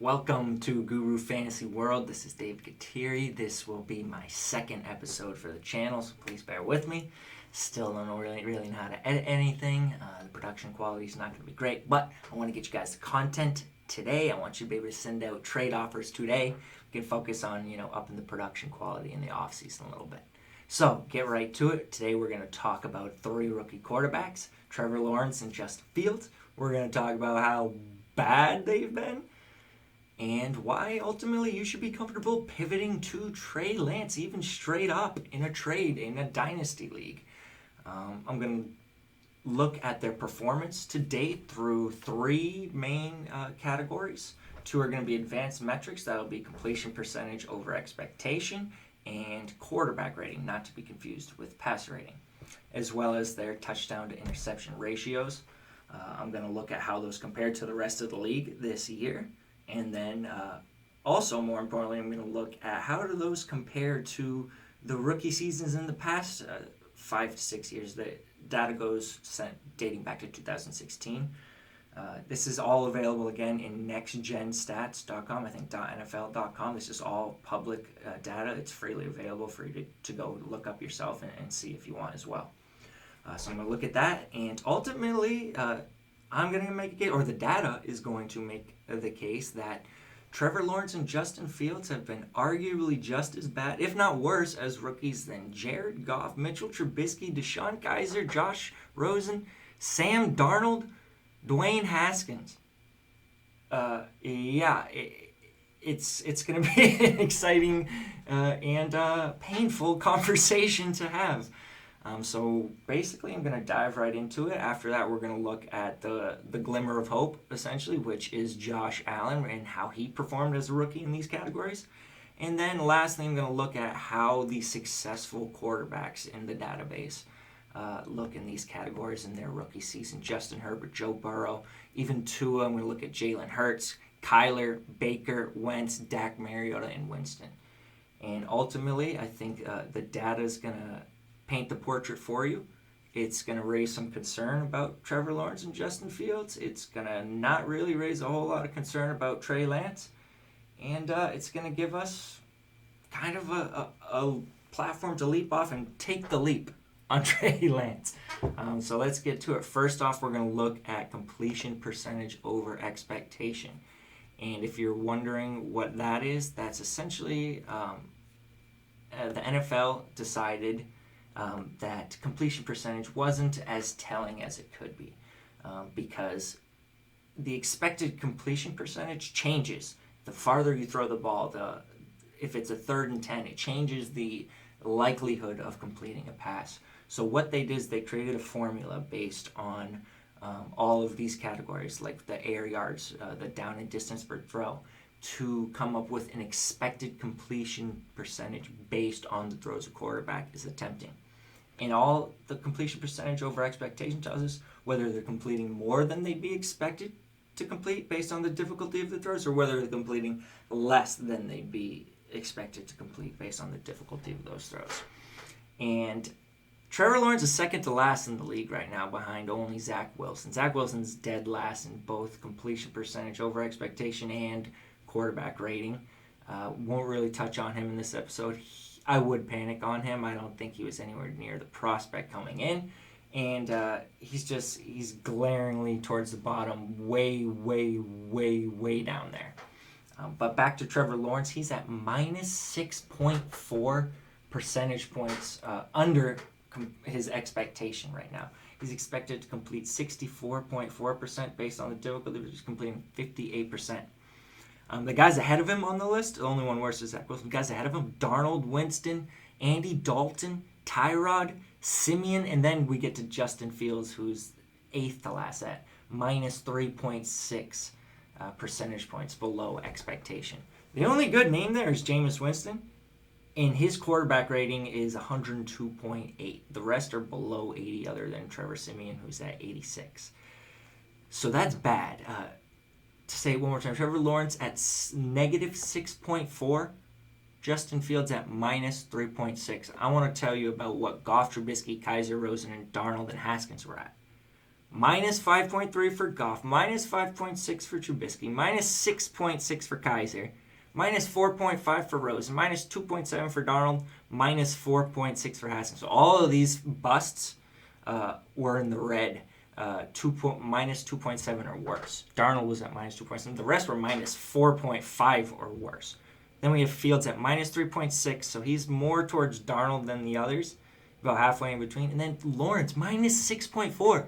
Welcome to Guru Fantasy World. This is Dave Katiri. This will be my second episode for the channel, so please bear with me. Still don't really know how to edit anything. The production quality is not going to be great, but I want to get you guys the content today. I want you to be able to send out trade offers today. We can focus on, upping the production quality in the offseason a little bit. So, get right to it. Today we're going to talk about 3 rookie quarterbacks, Trevor Lawrence and Justin Fields. We're going to talk about how bad they've been and why ultimately you should be comfortable pivoting to Trey Lance, even straight up in a trade in a Dynasty league. I'm going to look at their performance to date through 3 main categories. 2 are going to be advanced metrics. That'll be completion percentage over expectation and quarterback rating, not to be confused with passer rating, as well as their touchdown to interception ratios. I'm going to look at how those compare to the rest of the league this year. And then also, more importantly, I'm going to look at how do those compare to the rookie seasons in the past 5 to 6 years. The data goes dating back to 2016. This is all available again in nextgenstats.com, I think .nfl.com. This is all public data. It's freely available for you to go look up yourself and see if you want as well. So I'm going to look at that, and ultimately I'm going to make a case, or the data is going to make the case that Trevor Lawrence and Justin Fields have been arguably just as bad, if not worse, as rookies than Jared Goff, Mitchell Trubisky, Deshaun Kaiser, Josh Rosen, Sam Darnold, Dwayne Haskins. It's going to be an exciting and painful conversation to have. So basically, I'm going to dive right into it. After that, we're going to look at the glimmer of hope, essentially, which is Josh Allen and how he performed as a rookie in these categories. And then lastly, I'm going to look at how the successful quarterbacks in the database look in these categories in their rookie season. Justin Herbert, Joe Burrow, even Tua. I'm going to look at Jalen Hurts, Kyler, Baker, Wentz, Dak Mariota, and Winston. And ultimately, I think the data is going to paint the portrait for you. It's going to raise some concern about Trevor Lawrence and Justin Fields. It's going to not really raise a whole lot of concern about Trey Lance. And it's going to give us kind of a platform to leap off and take the leap on Trey Lance. So let's get to it. First off, we're going to look at completion percentage over expectation. And if you're wondering what that is, that's essentially the NFL decided that completion percentage wasn't as telling as it could be because the expected completion percentage changes the farther you throw the ball. If it's a 3rd and 10, it changes the likelihood of completing a pass. So what they did is they created a formula based on all of these categories, like the air yards, the down and distance per throw, to come up with an expected completion percentage based on the throws a quarterback is attempting. And all the completion percentage over expectation tells us whether they're completing more than they'd be expected to complete based on the difficulty of the throws, or whether they're completing less than they'd be expected to complete based on the difficulty of those throws. And Trevor Lawrence is second to last in the league right now, behind only Zach Wilson. Zach Wilson's dead last in both completion percentage over expectation and quarterback rating. Won't really touch on him in this episode. I would panic on him. I don't think he was anywhere near the prospect coming in. And he's glaringly towards the bottom, way down there. But back to Trevor Lawrence, he's at minus 6.4 percentage points under his expectation right now. He's expected to complete 64.4% based on the difficulty, which is completing 58%. The guys ahead of him on the list, the only one worse is Zach Wilson. The guys ahead of him, Darnold, Winston, Andy Dalton, Tyrod, Simeon, and then we get to Justin Fields, who's 8th to last at minus 3.6 percentage points below expectation. The only good name there is Jameis Winston, and his quarterback rating is 102.8. The rest are below 80 other than Trevor Simeon, who's at 86. So that's bad. To say it one more time, Trevor Lawrence at negative 6.4, Justin Fields at minus 3.6. I want to tell you about what Goff, Trubisky, Kaiser, Rosen, and Darnold and Haskins were at. minus 5.3 for Goff, minus 5.6 for Trubisky, minus 6.6 for Kaiser, minus 4.5 for Rosen, minus 2.7 for Darnold, minus 4.6 for Haskins. So all of these busts were in the red. Minus 2.7 or worse. Darnold was at minus 2.7. The rest were minus 4.5 or worse. Then we have Fields at minus 3.6, so he's more towards Darnold than the others, about halfway in between. And then Lawrence, minus 6.4.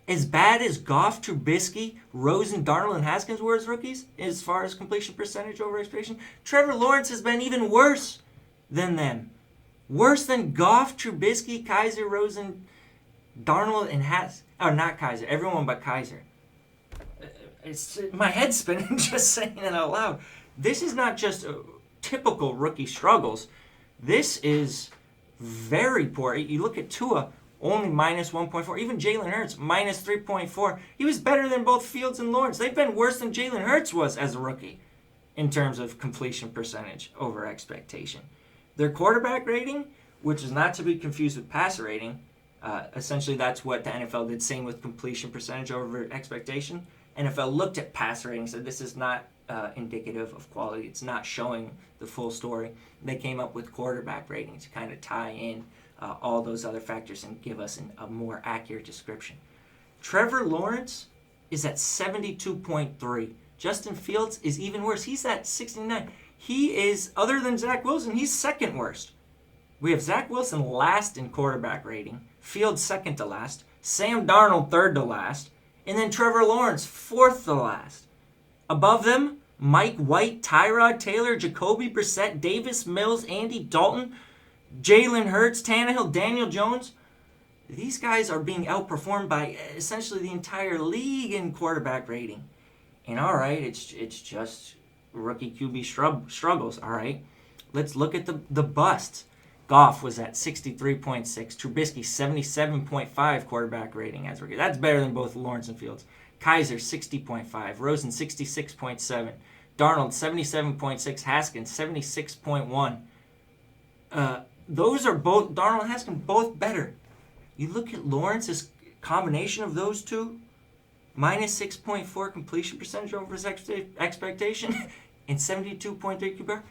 As bad as Goff, Trubisky, Rosen, Darnold, and Haskins were as rookies, as far as completion percentage over expectation, Trevor Lawrence has been even worse than them. Worse than Goff, Trubisky, Kaiser, Rosen, Darnold, and Haskins. Oh, not Kaiser. Everyone but Kaiser. It's my head's spinning just saying it out loud. This is not just typical rookie struggles. This is very poor. You look at Tua, only minus 1.4. Even Jalen Hurts, minus 3.4. He was better than both Fields and Lawrence. They've been worse than Jalen Hurts was as a rookie in terms of completion percentage over expectation. Their quarterback rating, which is not to be confused with passer rating, essentially that's what the NFL did, same with completion percentage over expectation. NFL looked at passer rating and said this is not indicative of quality. It's not showing the full story. They came up with quarterback rating to kind of tie in all those other factors and give us a more accurate description. Trevor Lawrence is at 72.3. Justin Fields is even worse. He's at 69. He is, other than Zach Wilson, he's second worst. We have Zach Wilson last in quarterback rating, Fields second to last, Sam Darnold third to last, and then Trevor Lawrence fourth to last. Above them, Mike White, Tyrod Taylor, Jacoby Brissett, Davis Mills, Andy Dalton, Jalen Hurts, Tannehill, Daniel Jones. These guys are being outperformed by essentially the entire league in quarterback rating. And all right, it's just rookie QB struggles. All right, let's look at the busts. Goff was at 63.6. Trubisky, 77.5 quarterback rating as rookie. That's better than both Lawrence and Fields. Kaiser, 60.5. Rosen, 66.7. Darnold, 77.6. Haskins, 76.1. Those are both, Darnold and Haskins, both better. You look at Lawrence's combination of those two, minus 6.4 completion percentage over his expectation and 72.3 QBR.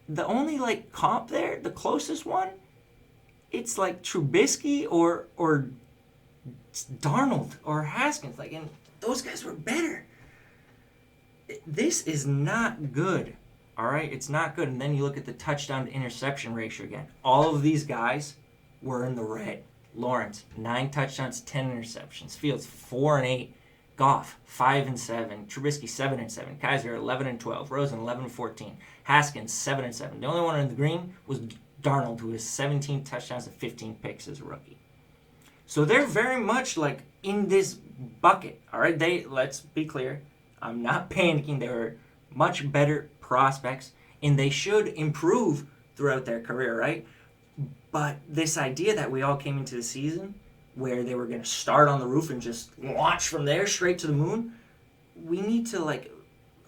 The only comp there, the closest one, it's like Trubisky or Darnold or Haskins. And those guys were better. This is not good. All right, it's not good. And then you look at the touchdown to interception ratio again. All of these guys were in the red. Lawrence, 9 touchdowns, 10 interceptions. Fields, 4 and 8. Goff, 5 and 7. Trubisky, 7 and 7. Kaiser, 11 and 12. Rosen, 11 and 14. Haskins, 7 and 7. The only one in the green was Darnold, who has 17 touchdowns and 15 picks as a rookie. So they're very much in this bucket. All right, let's be clear. I'm not panicking. They were much better prospects, and they should improve throughout their career, right? But this idea that we all came into the season where they were going to start on the roof and just launch from there straight to the moon, we need to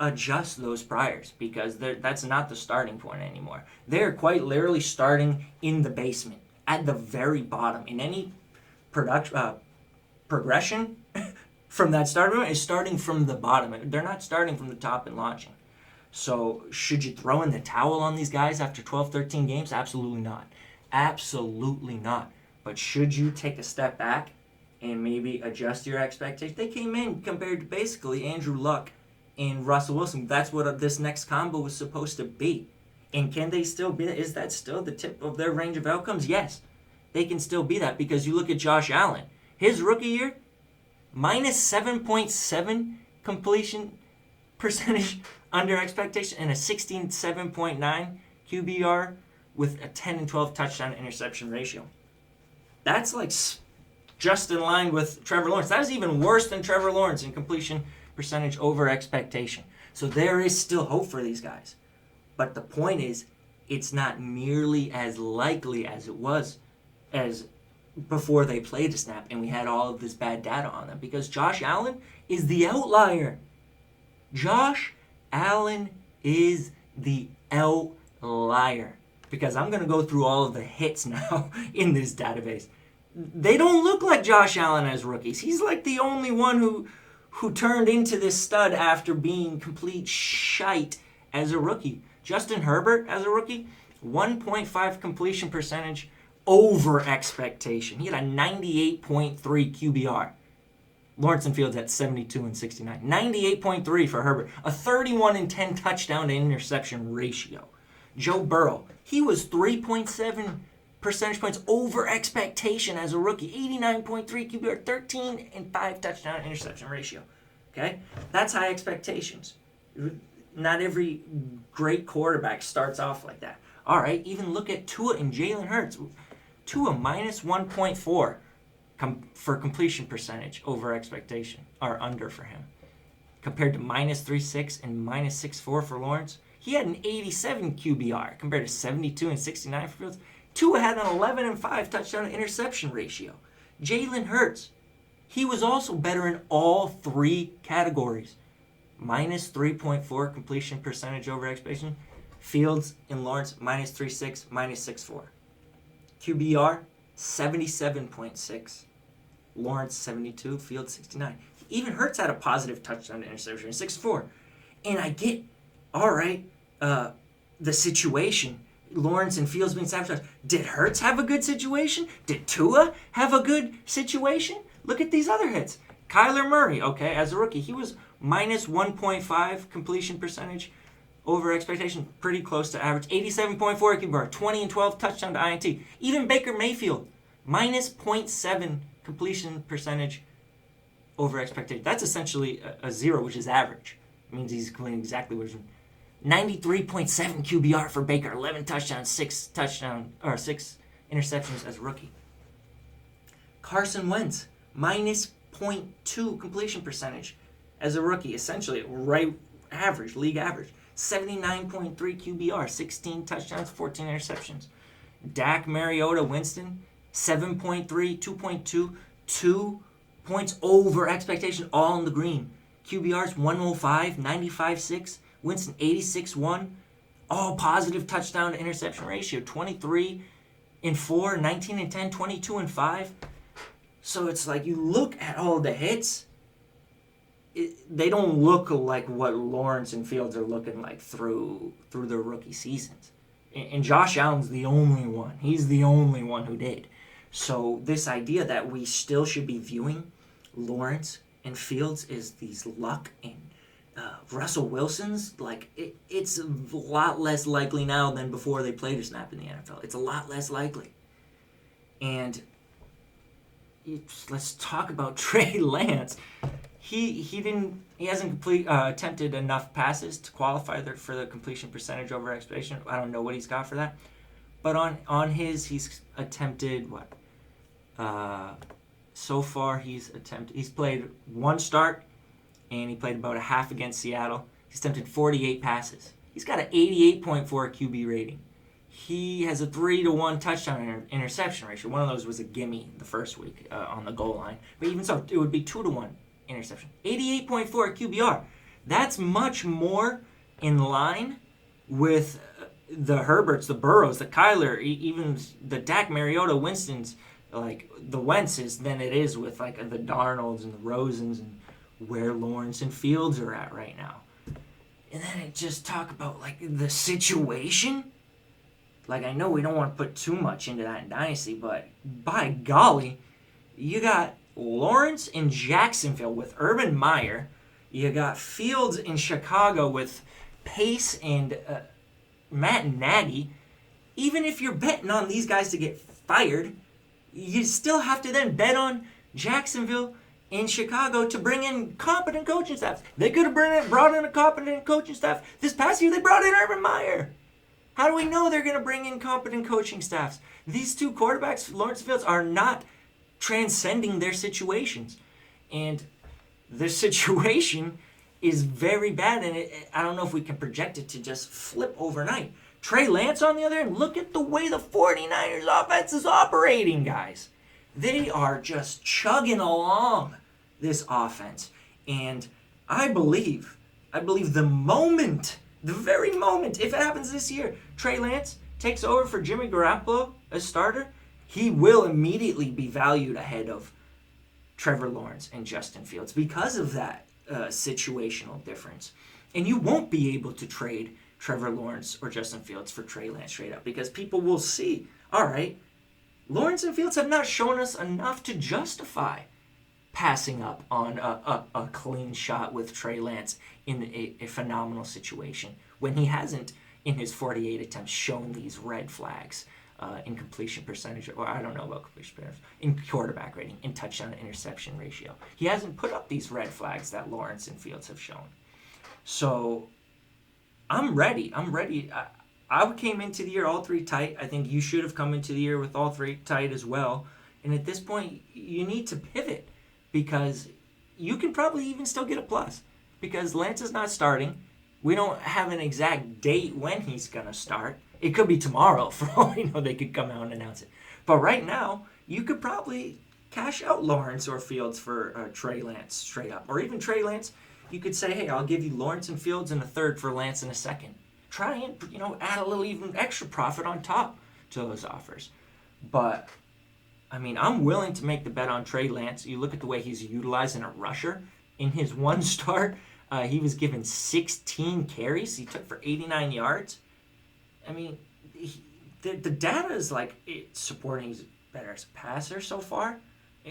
adjust those priors, because that's not the starting point anymore. They're quite literally starting in the basement, at the very bottom. In any progression from that starting point is starting from the bottom. They're not starting from the top and launching. So should you throw in the towel on these guys after 12, 13 games? Absolutely not. Absolutely not. But should you take a step back and maybe adjust your expectations? They came in compared to basically Andrew Luck and Russell Wilson. That's what this next combo was supposed to be. And can they still be that? Is that still the tip of their range of outcomes? Yes. They can still be that, because you look at Josh Allen. His rookie year, minus 7.7 completion percentage under expectation and a 67.9 QBR with a 10 and 12 touchdown interception ratio. That's just in line with Trevor Lawrence. That is even worse than Trevor Lawrence in completion percentage over expectation. So there is still hope for these guys. But the point is, it's not nearly as likely as it was as before they played a snap and we had all of this bad data on them, because Josh Allen is the outlier. Josh Allen is the outlier. Because I'm going to go through all of the hits now in this database. they don't look like Josh Allen as rookies. He's like the only one who turned into this stud after being complete shite as a rookie. Justin Herbert as a rookie, 1.5 completion percentage over expectation. He had a 98.3 QBR. Lawrence and Fields at 72 and 69. 98.3 for Herbert. A 31 and 10 touchdown to interception ratio. Joe Burrow, he was 3.7 percentage points over expectation as a rookie. 89.3 QBR, 13 and 5 touchdown interception ratio. Okay? That's high expectations. Not every great quarterback starts off like that. All right, even look at Tua and Jalen Hurts. Tua minus 1.4 for completion percentage over expectation, or under for him. Compared to minus 3.6 and minus 6.4 for Lawrence. He had an 87 QBR compared to 72 and 69 for Fields. Tua had an 11 and 5 touchdown to interception ratio. Jalen Hurts, he was also better in all three categories. Minus 3.4 completion percentage over expectation. Fields and Lawrence minus 3.6, minus 6.4. QBR 77.6. Lawrence 72, Fields 69. Even Hurts had a positive touchdown to interception, 6.4. And I get, all right, the situation. Lawrence and Fields being sabotaged. Did Hurts have a good situation? Did Tua have a good situation? Look at these other hits. Kyler Murray, okay, as a rookie, he was minus 1.5 completion percentage over expectation, pretty close to average. 87.4 QBR, 20 and 12 touchdown to INT. Even Baker Mayfield, minus 0.7 completion percentage over expectation. That's essentially a zero, which is average. It means he's completing exactly what he's doing. 93.7 QBR for Baker, 11 touchdowns, 6 interceptions as a rookie. Carson Wentz, minus 0.2 completion percentage as a rookie, essentially right average, league average. 79.3 QBR, 16 touchdowns, 14 interceptions. Dak, Mariota, Winston, 7.3, 2.2, 2 points over expectation, all in the green. QBRs 105, 95.6, Winston 86.1, all positive touchdown to interception ratio, 23 and 4, 19 and 10, 22 and 5. So it's like you look at all the hits, they don't look like what Lawrence and Fields are looking like through their rookie seasons. And Josh Allen's the only one. He's the only one who did. So this idea that we still should be viewing Lawrence and Fields as these luck and Russell Wilson's, like it's a lot less likely now than before they played a snap in the NFL. It's a lot less likely. And let's talk about Trey Lance. He hasn't attempted enough passes to qualify for the completion percentage over expectation. I don't know what he's got for that, but on his he's attempted what? So far he's played one start, and he played about a half against Seattle. He's attempted 48 passes. He's got an 88.4 QB rating. He has a 3-to-1 touchdown interception ratio. One of those was a gimme the first week on the goal line, but even so, it would be 2-to-1 interception. 88.4 QBR. That's much more in line with the Herberts, the Burrows, the Kyler, even the Dak, Mariota, Winstons, like the Wentzes, than it is with like the Darnolds and the Rosens and where Lawrence and Fields are at right now. And then it just talk about like the situation. Like I know we don't want to put too much into that in Dynasty, but by golly, you got Lawrence in Jacksonville with Urban Meyer. You got Fields in Chicago with Pace and Matt Nagy. Even if you're betting on these guys to get fired, you still have to then bet on Jacksonville and Chicago to bring in competent coaching staff. They could have brought in a competent coaching staff. This past year, they brought in Urban Meyer. How do we know they're going to bring in competent coaching staffs? These two quarterbacks, Lawrence and Fields, are not transcending their situations. And their situation is very bad, and I don't know if we can project it to just flip overnight. Trey Lance, on the other hand, look at the way the 49ers offense is operating, guys. They are just chugging along this offense. And I believe the very moment, if it happens this year, Trey Lance takes over for Jimmy Garoppolo as starter, he will immediately be valued ahead of Trevor Lawrence and Justin Fields because of that situational difference. And you won't be able to trade Trevor Lawrence or Justin Fields for Trey Lance straight up because people will see, all right, Lawrence and Fields have not shown us enough to justify passing up on a clean shot with Trey Lance in a phenomenal situation when he hasn't, in his 48 attempts, shown these red flags in completion percentage, or I don't know about completion percentage, in quarterback rating, in touchdown to interception ratio. He hasn't put up these red flags that Lawrence and Fields have shown. So I'm ready. I came into the year all three tight. I think you should have come into the year with all three tight as well. And at this point, you need to pivot because you can probably even still get a plus because Lance is not starting. We don't have an exact date when he's going to start. It could be tomorrow for all we know. They could come out and announce it. But right now, you could probably cash out Lawrence or Fields for Trey Lance straight up. Or even Trey Lance, you could say, hey, I'll give you Lawrence and Fields in a third for Lance in a second. Try and, add a little even extra profit on top to those offers. But, I mean, I'm willing to make the bet on Trey Lance. You look at the way he's utilizing a rusher. In his one start, he was given 16 carries. He took for 89 yards. I mean, the data is supporting he's better as a passer so far,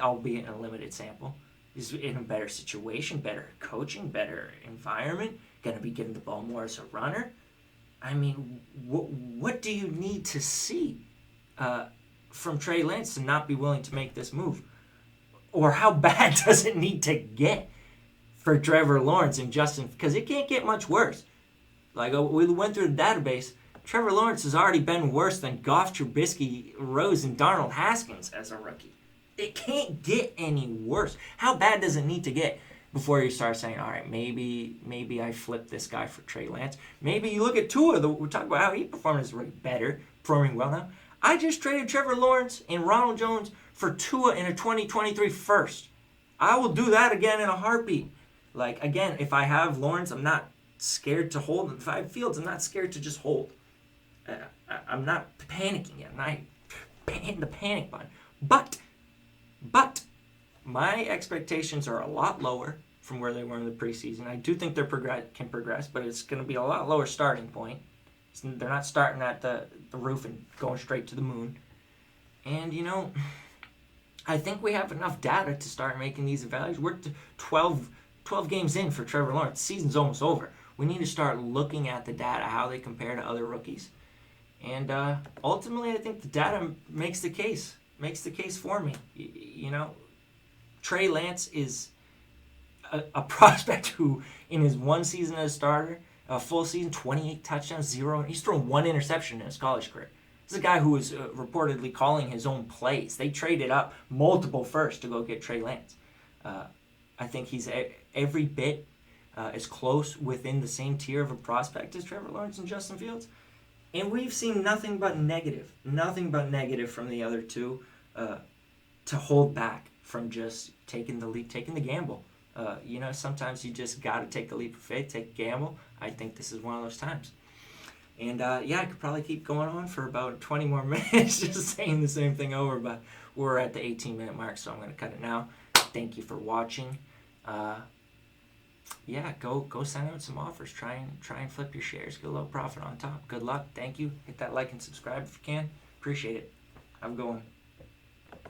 albeit in a limited sample. He's in a better situation, better coaching, better environment, going to be given the ball more as a runner. I mean, what do you need to see from Trey Lance to not be willing to make this move? Or how bad does it need to get for Trevor Lawrence and Justin? Because it can't get much worse. We went through the database. Trevor Lawrence has already been worse than Goff, Trubisky, Rosen, Darnold, Haskins as a rookie. It can't get any worse. How bad does it need to get before you start saying, all right, maybe I flip this guy for Trey Lance? Maybe you look at Tua. We're talking about how he performed as really better, performing well now. I just traded Trevor Lawrence and Ronald Jones for Tua in a 2023 first. I will do that again in a heartbeat. Again, if I have Lawrence, I'm not scared to hold. If I have Fields, I'm not scared to just hold. I'm not panicking yet. I'm not hitting the panic button. But my expectations are a lot lower from where they were in the preseason. I do think they can progress, but it's going to be a lot lower starting point. They're not starting at the roof and going straight to the moon. And, I think we have enough data to start making these evaluations. We're 12 games in for Trevor Lawrence. The season's almost over. We need to start looking at the data, how they compare to other rookies. And ultimately, I think the data makes the case for me. Trey Lance is a prospect who, in his one season as a starter, a full season, 28 touchdowns, 0. He's thrown 1 interception in his college career. This is a guy who was reportedly calling his own plays. They traded up multiple firsts to go get Trey Lance. I think he's every bit as close within the same tier of a prospect as Trevor Lawrence and Justin Fields. And we've seen nothing but negative from the other two to hold back from just taking the leap, taking the gamble. Sometimes you just got to take the leap of faith, take a gamble. I think this is one of those times. And I could probably keep going on for about 20 more minutes just saying the same thing over, but we're at the 18-minute mark, so I'm going to cut it now. Thank you for watching. Go send out some offers. Try and flip your shares. Get a little profit on top. Good luck. Thank you. Hit that like and subscribe if you can. Appreciate it. Have a good one.